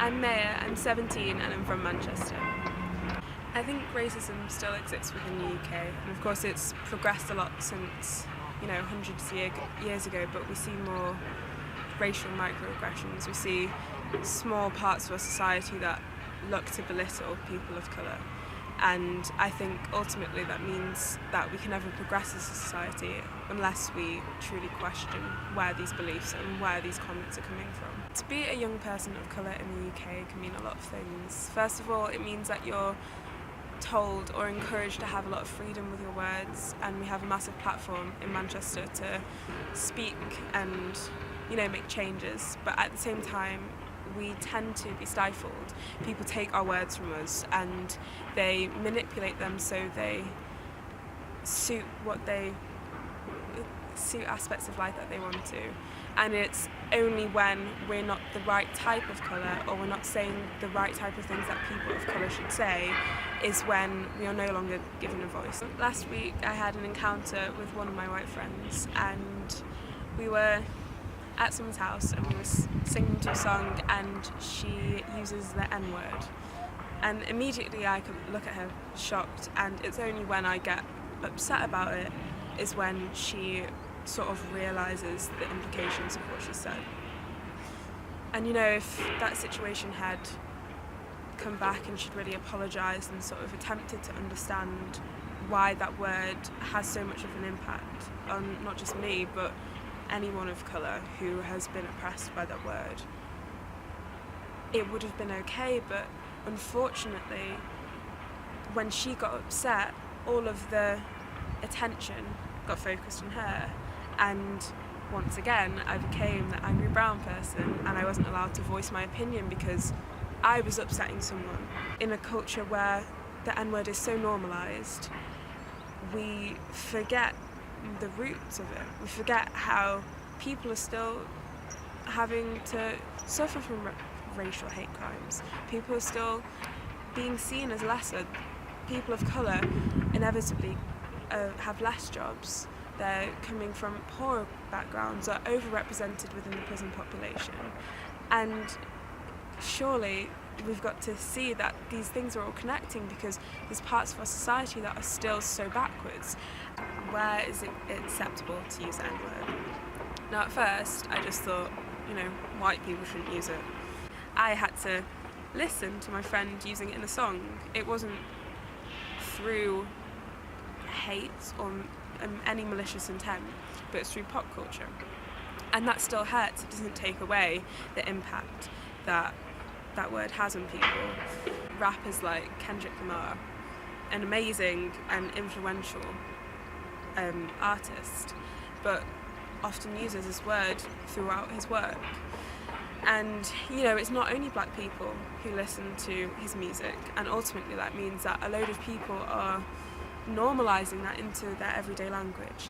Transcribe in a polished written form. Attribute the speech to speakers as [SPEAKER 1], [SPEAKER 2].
[SPEAKER 1] I'm Maya, I'm 17 and I'm from Manchester. I think racism still exists within the UK, and of course it's progressed a lot since, hundreds of years ago, but we see more racial microaggressions. We see small parts of our society that look to belittle people of colour, and I think ultimately that means that we can never progress as a society unless we truly question where these beliefs and where these comments are coming from. To be a young person of colour in the UK can mean a lot of things. First of all, it means that you're told or encouraged to have a lot of freedom with your words, and we have a massive platform in Manchester to speak and make changes, but at the same time we tend to be stifled. People take our words from us and they manipulate them so they suit aspects of life that they want to, and it's only when we're not the right type of colour or we're not saying the right type of things that people of colour should say is when we are no longer given a voice. Last week I had an encounter with one of my white friends, and we were at someone's house and we were singing to a song and she uses the N-word, and immediately I could look at her shocked, and it's only when I get upset about it is when she sort of realises the implications of what she said. And if that situation had come back and she'd really apologised and sort of attempted to understand why that word has so much of an impact on not just me but anyone of colour who has been oppressed by that word, it would have been okay. But unfortunately, when she got upset, all of the attention got focused on her, and once again I became the angry brown person and I wasn't allowed to voice my opinion because I was upsetting someone. In a culture where the N-word is so normalised, we forget the roots of it. We forget how people are still having to suffer from racial hate crimes. People are still being seen as lesser. People of colour inevitably have less jobs. They're coming from poorer backgrounds, are overrepresented within the prison population. And surely we've got to see that these things are all connecting, because there's parts of our society that are still so backwards. Where is it acceptable to use the N-word? Now at first I just thought, white people shouldn't use it. I had to listen to my friend using it in a song. It wasn't through hate or any malicious intent, but it's through pop culture. And that still hurts. It doesn't take away the impact that that word has on people. Rappers like Kendrick Lamar, an amazing and influential artist, but often uses this word throughout his work. And it's not only black people who listen to his music, and ultimately that means that a load of people are normalising that into their everyday language.